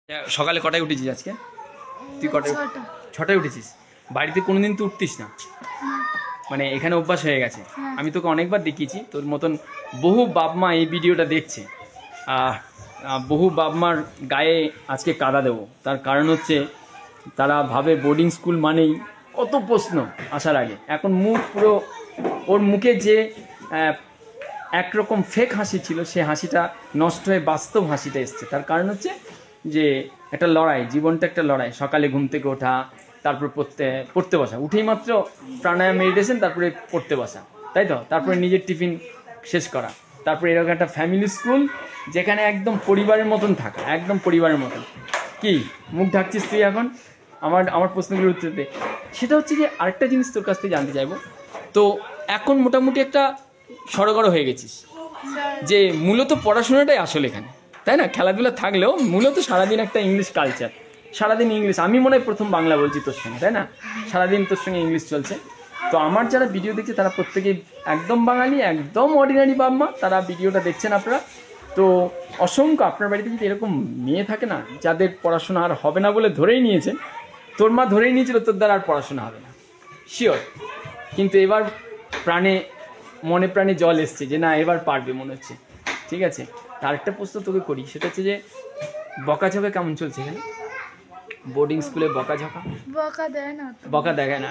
সকালে কটায় উঠেছিস আজকে? তুই কটায়? 6টায় উঠেছিস। বাড়িতে কোনোদিন তো উঠতিস না, মানে এখানে অভ্যাস হয়ে গেছে। আমি তোকে অনেকবার দেখিয়েছি, তোর মতন বহু বাপ মা এই ভিডিওটা দেখছে। বহু বাপ মার গায়ে আজকে কাদা দেবো, তার কারণ হচ্ছে তারা ভাবে বোর্ডিং স্কুল মানেই কত প্রশ্ন আসার আগে। এখন মুখ পুরো, ওর মুখে যে একরকম ফেক হাসি ছিল, সে হাসিটা নষ্ট হয়ে বাস্তব হাসিটা এসছে। তার কারণ হচ্ছে যে একটা লড়াই, জীবনটা একটা লড়াই। সকালে ঘুম থেকে ওঠা, তারপর পড়তে বসা, উঠেই মাত্র প্রাণায়াম মেডিটেশন, তারপরে পড়তে বসা, তাই তো? তারপরে নিজের টিফিন শেষ করা, তারপরে এরকম একটা ফ্যামিলি স্কুল যেখানে একদম পরিবারের মতন থাকা, একদম পরিবারের মতন। কি মুখ ঢাকছিস তুই এখন? আমার প্রশ্নগুলোর উত্তর দে। সেটা হচ্ছে যে আরেকটা জিনিস তোর কাছ থেকে জানতে চাইবো। তো এখন মোটামুটি একটা সড়গড় হয়ে গেছিস যে মূলত পড়াশোনাটাই আসলে এখানে, তাই না? খেলাধুলা থাকলেও মূলত সারাদিন একটা ইংলিশ কালচার, সারাদিন ইংলিশ। আমি মনে হয় প্রথম বাংলা বলছি তোর সঙ্গে, তাই না? সারাদিন তোর সঙ্গে ইংলিশ চলছে। তো আমার যারা ভিডিও দেখছে তারা প্রত্যেকেই একদম বাঙালি, একদম অর্ডিনারি বাপ মা, তারা ভিডিওটা দেখছেন আপনারা। তো অসংখ্য আপনার বাড়িতে যদি এরকম মেয়ে থাকে না, যাদের পড়াশোনা আর হবে না বলে ধরেই নিয়েছেন, তোর মা ধরেই নিয়েছিল তোর দ্বারা আর পড়াশোনা হবে না, শিওর। কিন্তু এবার মনে প্রাণে জল এসছে যে না, এবার পারবে মনে হচ্ছে। ঠিক আছে, আরেকটা প্রশ্ন তোকে করি, সেটা হচ্ছে যে বকাঝকা কেমন চলছে এখানে বোর্ডিং স্কুলে? বকা দেখায় না।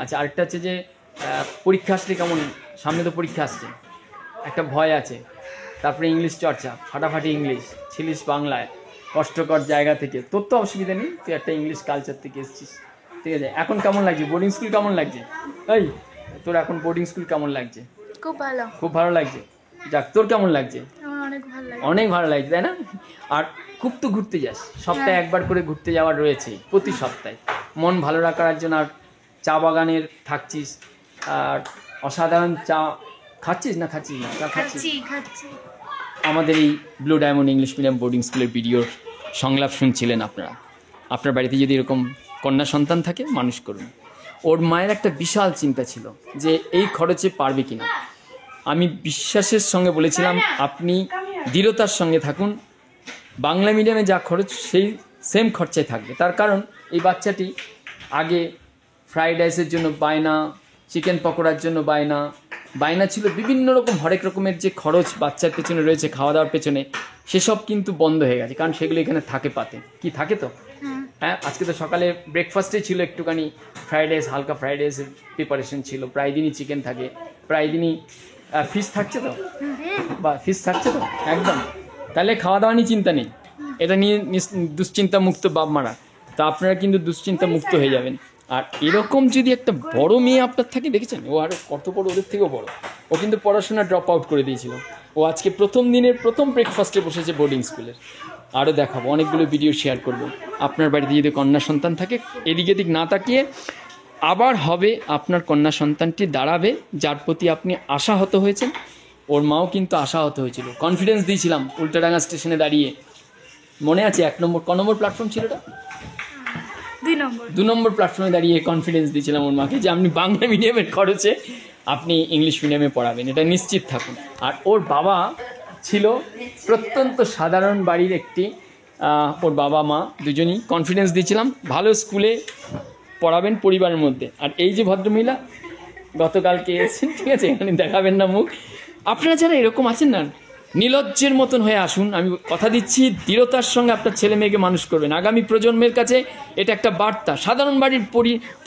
আচ্ছা, আরেকটা হচ্ছে যে পরীক্ষা আসলে কেমন? সামনে তো পরীক্ষা আসছে, একটা ভয় আছে। তারপরে ইংলিশ চর্চা, ফাটাফাটি ইংলিশ ছিলিস বাংলায়, কষ্টকর জায়গা থেকে। তোর তো অসুবিধা নেই, তুই একটা ইংলিশ কালচার থেকে এসেছিস, ঠিক আছে। এখন কেমন লাগছে বোর্ডিং স্কুল? কেমন লাগছে এই তোর এখন বোর্ডিং স্কুল কেমন লাগছে? খুব ভালো লাগছে। যাক, তোর কেমন লাগছে? অনেক ভালো লাগছে, তাই না? আর খুব তো ঘুরতে যাস, সপ্তাহে একবার করে ঘুরতে যাওয়ার রয়েছে প্রতি সপ্তাহে, মন ভালো রাখার জন্য। আর চা বাগানের থাকছিস, আর অসাধারণ চা খাচ্ছিস না? খাচ্ছিস। আমাদের এই blue diamond English medium boarding স্কুলের ভিডিওর সংলাপ শুনছিলেন আপনারা। আপনার বাড়িতে যদি এরকম কন্যা সন্তান থাকে, মানুষ করুন। ওর মায়ের একটা বিশাল চিন্তা ছিল যে এই খরচে পারবে কিনা। আমি বিশ্বাসের সঙ্গে বলেছিলাম আপনি দৃঢ়তার সঙ্গে থাকুন, বাংলা মিডিয়ামে যা খরচ সেই সেম খরচায় থাকবে। তার কারণ এই বাচ্চাটি আগে ফ্রাইড রাইসের জন্য বায়না, চিকেন পকোড়ার জন্য বায়না ছিল, বিভিন্ন রকম হরেক রকমের যে খরচ বাচ্চার পেছনে রয়েছে, খাওয়া দাওয়ার পেছনে, সেসব কিন্তু বন্ধ হয়ে গেছে। কারণ সেগুলো এখানে থাকে, পাতে কি থাকে। তো হ্যাঁ, আজকে তো সকালে ব্রেকফাস্টে ছিল একটুখানি ফ্রাইড রাইস, হালকা ফ্রাইড রাইসের প্রিপারেশন ছিল। প্রায় দিনই চিকেন থাকে, প্রায় দিনই ফিশ থাকছে। তো বা ফিশ থাকছে তো একদম, তাহলে খাওয়া দাওয়া নিয়ে চিন্তা নেই। এটা নিয়ে দুশ্চিন্তা মুক্ত বাপ মারা। তা আপনারা কিন্তু দুশ্চিন্তা মুক্ত হয়ে যাবেন। আর এরকম যদি একটা বড় মেয়ে আপনার থাকে, দেখেছেন ও আরও কত বড়, ওদের থেকেও বড়। ও কিন্তু পড়াশোনা ড্রপ আউট করে দিয়েছিল। ও আজকে প্রথম দিনের প্রথম ব্রেকফাস্টে বসেছে বোর্ডিং স্কুলের। আরও দেখাবো, অনেকগুলো ভিডিও শেয়ার করব। আপনার বাড়িতে যদি কন্যা সন্তান থাকে, এদিক এদিক না তাকিয়ে আবার হবে আপনার কন্যা সন্তানটি দাঁড়াবে, যার প্রতি আপনি আশাহত হয়েছেন। ওর মাও কিন্তু আশাহত হয়েছিল, কনফিডেন্স দিয়েছিলাম উল্টাডাঙ্গা স্টেশনে দাঁড়িয়ে। মনে আছে ক নম্বর প্ল্যাটফর্ম ছিল এটা? 2 নম্বর প্ল্যাটফর্মে দাঁড়িয়ে কনফিডেন্স দিয়েছিলাম ওর মাকে যে আপনি বাংলা মিডিয়ামের খরচে আপনি ইংলিশ মিডিয়ামে পড়াবেন, এটা নিশ্চিত থাকুন। আর ওর বাবা ছিল প্রত্যন্ত সাধারণ বাড়ির একটি, ওর বাবা মা দুজনই কনফিডেন্স দিয়েছিলাম ভালো স্কুলে পড়াবেন পরিবারের মধ্যে। আর এই যে ভদ্রমহিলা গতকালকে এসেছেন, ঠিক আছে, এখানে দেখাবেন না মুখ। আপনারা যারা এরকম আছেন না, নির্লজ্জের মতন হয়ে আসুন। আমি কথা দিচ্ছি, দৃঢ়তার সঙ্গে আপনার ছেলে মেয়েকে মানুষ করবেন। আগামী প্রজন্মের কাছে এটা একটা বার্তা। সাধারণ বাড়ির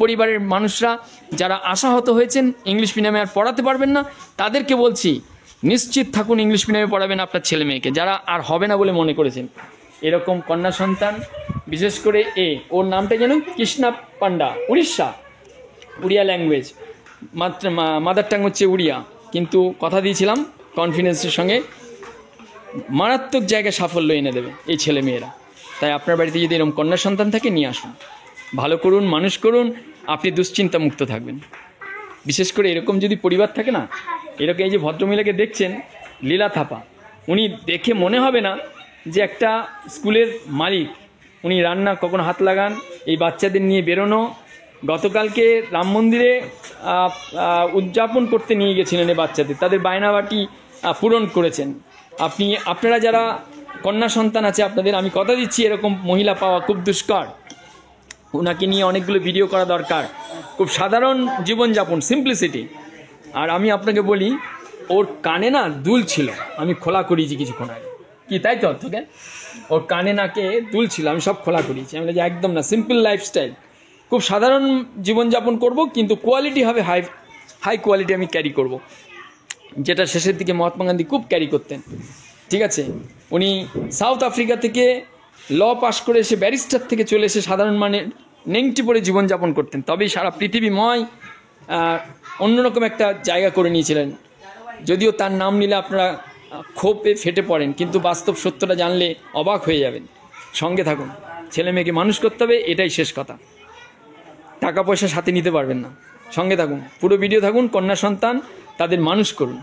পরিবারের মানুষরা যারা আশাহত হয়েছেন ইংলিশ মিডিয়ামে আর পড়াতে পারবেন না, তাদেরকে বলছি নিশ্চিত থাকুন, ইংলিশ মিডিয়ামে পড়াবেন আপনার ছেলে মেয়েকে। যারা আর হবে না বলে মনে করেছেন, এরকম কন্যা সন্তান, বিশেষ করে ওর নামটা যেন কৃষ্ণা পান্ডা, উড়িয়া ল্যাঙ্গুয়েজ, মাদার টাং হচ্ছে উড়িয়া। কিন্তু কথা দিয়েছিলাম কনফিডেন্সের সঙ্গে মারাত্মক জায়গায় সাফল্য এনে দেবে এই ছেলে মেয়েরা। তাই আপনার বাড়িতে যদি এরকম কন্যা সন্তান থাকে, নিয়ে আসুন, ভালো করুন, মানুষ করুন, আপনি দুশ্চিন্তা মুক্ত থাকবেন। বিশেষ করে এরকম যদি পরিবার থাকে না, এরকম এই যে ভদ্রমহিলাকে দেখছেন, লীলা থাপা, উনি দেখে মনে হবে না যে একটা স্কুলের মালিক। উনি রান্না কখন হাত লাগান, এই বাচ্চাদের নিয়ে বেরোনো। গতকালকে রাম মন্দিরে উদযাপন করতে নিয়ে গেছিলেন এই বাচ্চাদের, তাদের বায়নাবাটি পূরণ করেছেন। আপনারা যারা কন্যা সন্তান আছে আপনাদের, আমি কথা দিচ্ছি এরকম মহিলা পাওয়া খুব দুষ্কর। ওনাকে নিয়ে অনেকগুলো ভিডিও করা দরকার। খুব সাধারণ জীবনযাপন, সিম্পলিসিটি। আর আমি আপনাকে বলি, ওর কানে না দুল ছিল, আমি খোলা করিয়েছি কিছুক্ষণ আগে। কি তাই তো তোকে? ওর কানে নাকে দুল ছিল, আমি সব খোলা করিয়েছি। আমি বলি যে একদম না, সিম্পল লাইফস্টাইল, খুব সাধারণ জীবনযাপন করব, কিন্তু কোয়ালিটি হবে হাই কোয়ালিটি আমি ক্যারি করব, যেটা শেষের দিকে মহাত্মা গান্ধী খুব ক্যারি করতেন। ঠিক আছে, উনি সাউথ আফ্রিকা থেকে ল পাশ করে এসে ব্যারিস্টার থেকে চলে এসে সাধারণ মানের নেংটি পরে জীবনযাপন করতেন, তবেই সারা পৃথিবীময় অন্যরকম একটা জায়গা করে নিয়েছিলেন। যদিও তার নাম নিলে আপনারা ক্ষোভে ফেটে পড়েন, কিন্তু বাস্তব সত্যটা জানলে অবাক হয়ে যাবেন। সঙ্গে থাকুন, ছেলে মেয়েকে মানুষ করতে হবে, এটাই শেষ কথা। টাকা পয়সা সাথে নিতে পারবেন না। সঙ্গে থাকুন, পুরো ভিডিও থাকুন। কন্যা সন্তান তাদের মানুষ করুন।